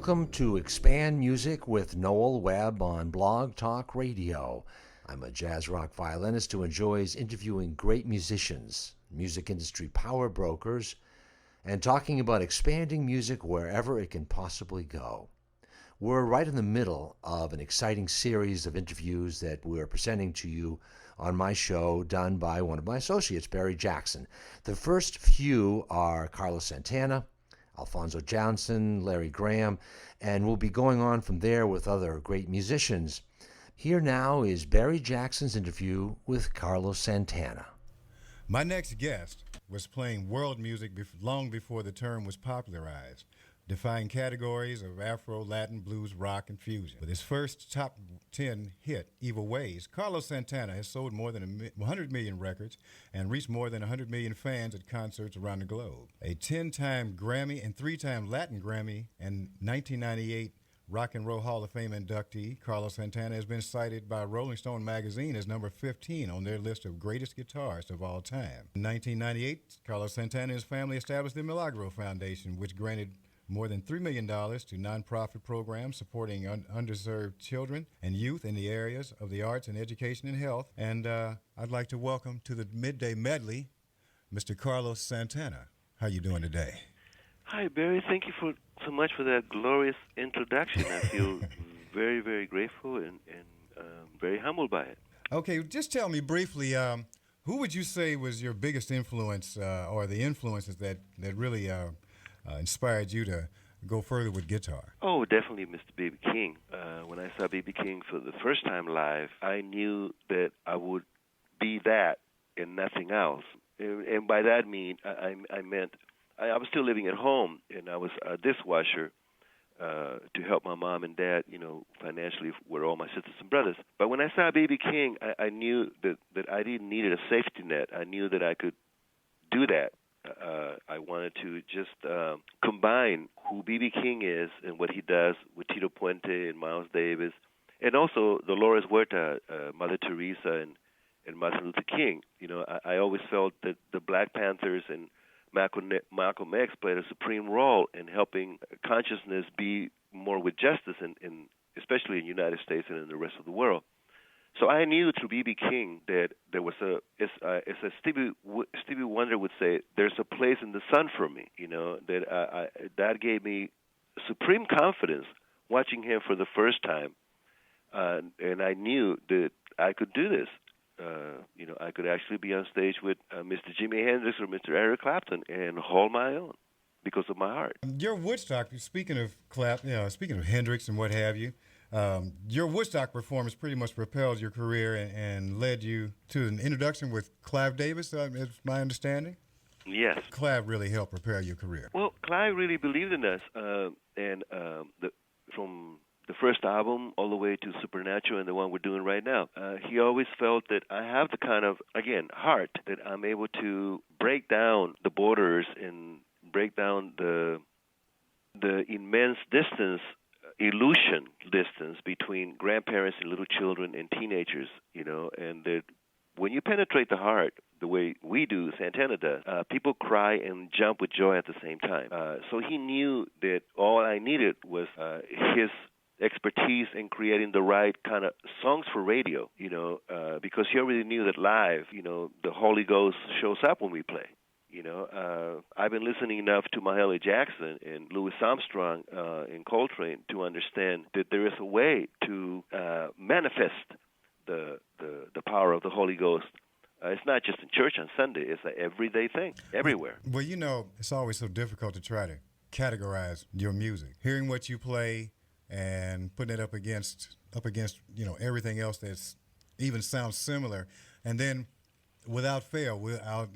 Welcome to Expand Music with Noel Webb on Blog Talk Radio. I'm a jazz rock violinist who enjoys interviewing great musicians, music industry power brokers, and talking about expanding music wherever it can possibly go. We're right in the middle of an exciting series of interviews that we're presenting to you on my show, done by one of my associates, Barry Jackson. The first few are Carlos Santana, Alphonso Johnson, Larry Graham, and we'll be going on from there with other great musicians. Here now is Barry Jackson's interview with Carlos Santana. My next guest was playing world music long before the term was popularized, defying categories of Afro, Latin, blues, rock, and fusion. With his first top 10 hit, Evil Ways, Carlos Santana has sold more than 100 million records and reached more than 100 million fans at concerts around the globe. A 10-time Grammy and 3-time Latin Grammy and 1998 Rock and Roll Hall of Fame inductee, Carlos Santana has been cited by Rolling Stone magazine as number 15 on their list of greatest guitarists of all time. In 1998, Carlos Santana and his family established the Milagro Foundation, which granted more than $3 million to nonprofit programs supporting underserved children and youth in the areas of the arts and education and health. And I'd like to welcome to the Midday Medley, Mr. Carlos Santana. How you doing today? Hi, Barry. Thank you so much for that glorious introduction. I feel very, very grateful and very humbled by it. Okay, just tell me briefly, who would you say was your biggest influence or the influences that really inspired you to go further with guitar? Oh, definitely Mr. B.B. King. When I saw B.B. King for the first time live, I knew that I would be that and nothing else. And by that I meant I was still living at home, and I was a dishwasher to help my mom and dad, financially with all my sisters and brothers. But when I saw B.B. King, I knew that I didn't need a safety net. I knew that I could do that. I wanted to just combine who B.B. King is and what he does with Tito Puente and Miles Davis, and also Dolores Huerta, Mother Teresa, and Martin Luther King. I always felt that the Black Panthers and Malcolm X played a supreme role in helping consciousness be more with justice, in especially in the United States and in the rest of the world. So I knew through B.B. King that there was as Stevie Wonder would say, there's a place in the sun for me. That gave me supreme confidence watching him for the first time, and I knew that I could do this. I could actually be on stage with Mr. Jimi Hendrix or Mr. Eric Clapton and hold my own because of my heart. Your Woodstock, speaking of Hendrix and what have you, your Woodstock performance pretty much propelled your career and led you to an introduction with Clive Davis, is my understanding? Yes. Clive really helped prepare your career. Well, Clive really believed in us, and from the first album all the way to Supernatural and the one we're doing right now, he always felt that I have the kind of, again, heart that I'm able to break down the borders and break down the immense illusion distance between grandparents and little children and teenagers, and that when you penetrate the heart the way we do, Santana does, people cry and jump with joy at the same time. So he knew that all I needed was his expertise in creating the right kind of songs for radio, because he already knew that live, the Holy Ghost shows up when we play. I've been listening enough to Mahalia Jackson and Louis Armstrong and Coltrane to understand that there is a way to manifest the power of the Holy Ghost. It's not just in church on Sunday; it's an everyday thing, everywhere. Well, it's always so difficult to try to categorize your music. Hearing what you play and putting it up against everything else that's even sounds similar, and then without fail,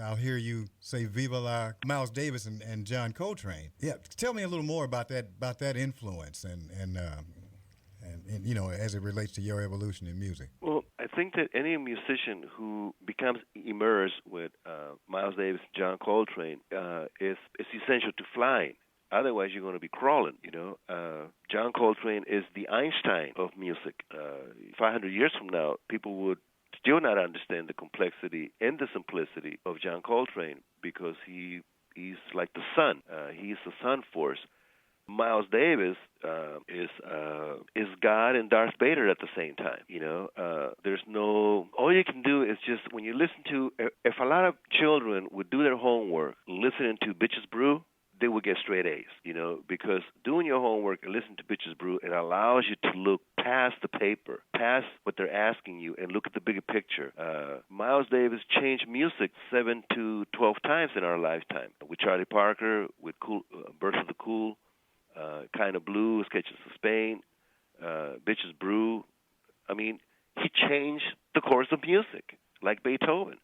I'll hear you say "Viva la" Miles Davis and John Coltrane. Yeah, tell me a little more about that influence and as it relates to your evolution in music. Well, I think that any musician who becomes immersed with Miles Davis and John Coltrane is essential to flying. Otherwise, you're going to be crawling, John Coltrane is the Einstein of music. 500 years from now, people would still not understand the complexity and the simplicity of John Coltrane because he's like the sun. He's the sun force. Miles Davis is God and Darth Vader at the same time. There's no. All you can do is just when you listen to. If a lot of children would do their homework listening to Bitches Brew, they would get straight A's. Because doing your homework and listening to Bitches Brew, it allows you to look past the paper, past what they're asking you, and look at the bigger picture. Miles Davis changed music 7 to 12 times in our lifetime. With Charlie Parker, with Birth of the Cool, Kind of Blue, Sketches of Spain, Bitches Brew. I mean, he changed the course of music, like Beethoven.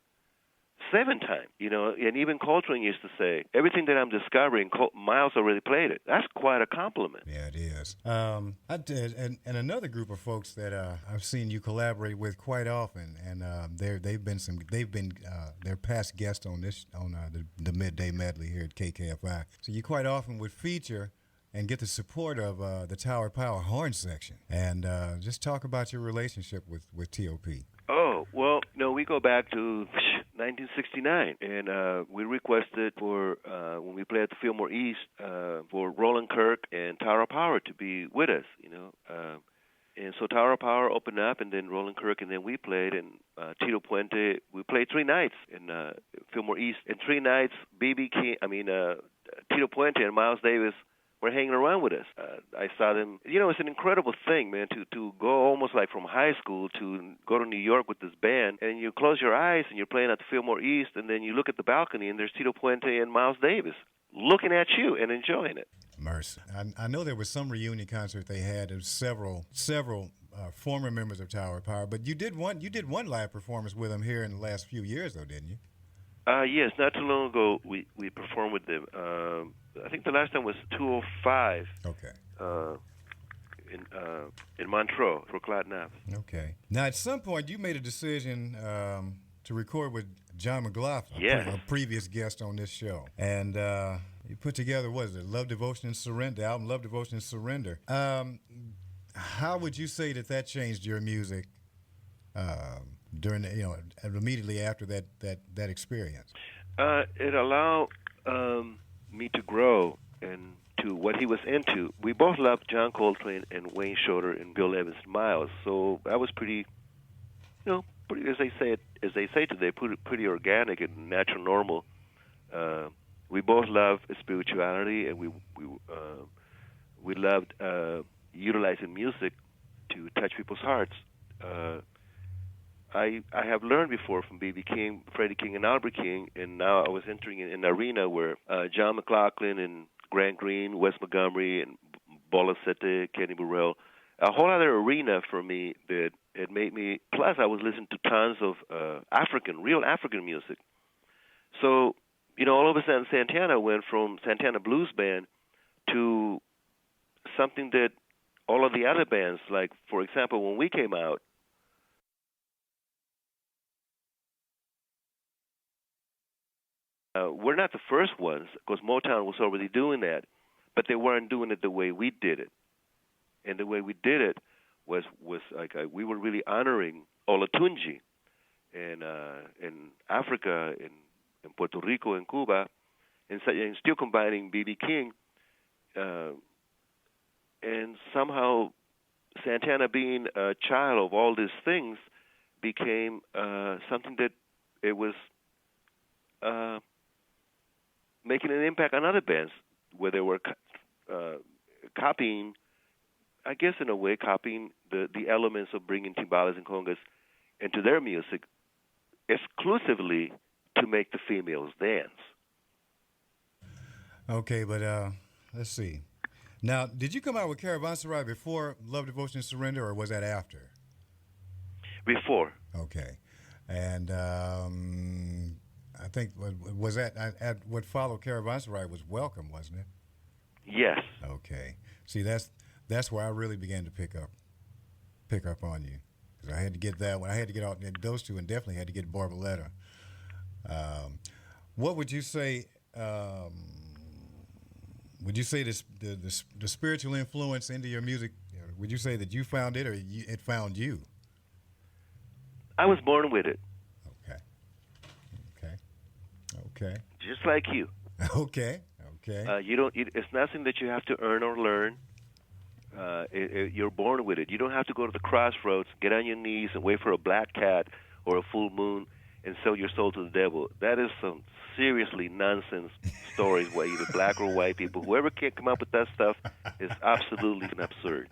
7 times, and even Coltrane used to say, everything that I'm discovering, Miles already played it. That's quite a compliment. Yeah, it is. I did, and another group of folks that I've seen you collaborate with quite often, and they've been their past guests on the Midday Medley here at KKFI. So you quite often would feature and get the support of the Tower Power horn section, and just talk about your relationship with T.O.P. Oh, well, no, we go back to 1969, and we requested for, when we played at the Fillmore East, for Roland Kirk and Tower Power to be with us, and so Tower Power opened up, and then Roland Kirk, and then we played, and Tito Puente, we played 3 nights in Fillmore East, and 3 nights, Tito Puente and Miles Davis were hanging around with us. I saw them. It's an incredible thing, man, to go almost like from high school to go to New York with this band, and you close your eyes and you're playing at the Fillmore East, and then you look at the balcony and there's Tito Puente and Miles Davis looking at you and enjoying it. Mercy. I know there was some reunion concert they had of several former members of Tower Power, but you did one live performance with them here in the last few years, though, didn't you? Yes, not too long ago we performed with them. I think the last time was 2005. Okay. In Montreux for Claude Naps. Okay. Now, at some point, you made a decision to record with John McLaughlin, yes, a previous guest on this show, and you put together Love, Devotion, and Surrender, the album Love, Devotion, and Surrender. How would you say that changed your music during immediately after that experience? It allowed me to grow and to what he was into. We both loved John Coltrane and Wayne Shorter and Bill Evans and Miles, so that was pretty, as they say today, pretty organic and natural, normal. We both loved spirituality, and we loved utilizing music to touch people's hearts. I have learned before from B.B. King, Freddie King, and Albert King, and now I was entering in an arena where John McLaughlin and Grant Green, Wes Montgomery, and Bola Sete, Kenny Burrell, a whole other arena for me that it made me. Plus, I was listening to tons of real African music. So, all of a sudden, Santana went from Santana Blues Band to something that all of the other bands, like, for example, when we came out, we're not the first ones, because Motown was already doing that, but they weren't doing it the way we did it. And the way we did it was like we were really honoring Olatunji in Africa, in Puerto Rico, and Cuba, and still combining B.B. King. And somehow Santana, being a child of all these things, became something that it was making an impact on other bands, where they were copying, I guess in a way, copying the elements of bringing timbales and congas into their music exclusively to make the females dance. Okay, but let's see. Now, did you come out with Caravanserai before Love, Devotion, and Surrender, or was that after? Before. Okay. And I think, was that, what followed Caravanserai was Welcome, wasn't it? Yes. Okay. See, that's where I really began to pick up on you. Because I had to get that one. I had to get out those two, and definitely had to get Barbaretta. What would you say... would you say the spiritual influence into your music, would you say that you found it, or it found you? I was born with it. Okay. Just like you. Okay. Okay. You don't. It's nothing that you have to earn or learn. You're born with it. You don't have to go to the crossroads, get on your knees, and wait for a black cat or a full moon and sell your soul to the devil. That is some seriously nonsense stories where either black or white people, whoever can come up with that stuff is absolutely absurd.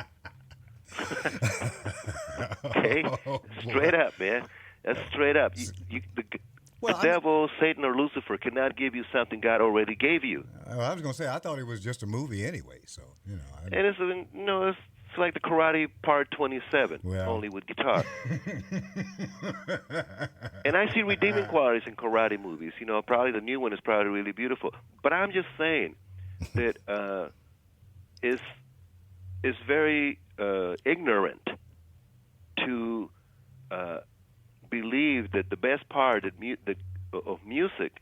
Okay? Straight up, man. That's straight up. The devil, Satan, or Lucifer cannot give you something God already gave you. I was going to say, I thought it was just a movie anyway, so, you know. And it's like the Karate Part 27, only with guitar. And I see redeeming qualities in karate movies. You know, probably the new one is probably really beautiful. But I'm just saying that it's very ignorant to believe that the best part of music,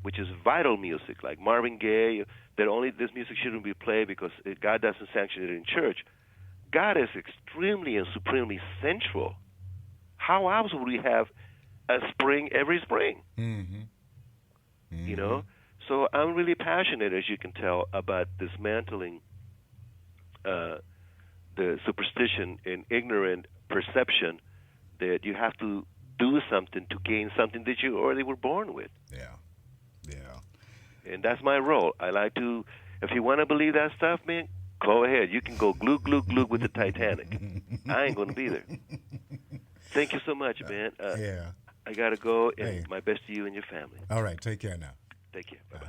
which is vital music, like Marvin Gaye, that only this music shouldn't be played because God doesn't sanction it in church. God is extremely and supremely central. How else would we have a spring every spring? Mm-hmm. Mm-hmm. You know? So I'm really passionate, as you can tell, about dismantling the superstition and ignorant perception that you have to do something to gain something that you already were born with. Yeah. And that's my role. I like to, if you want to believe that stuff, man, go ahead. You can go glue, glue, glue with the Titanic. I ain't going to be there. Thank you so much, man. Yeah. I got to go, and my best to you and your family. All right. Take care now. Take care. Bye-bye.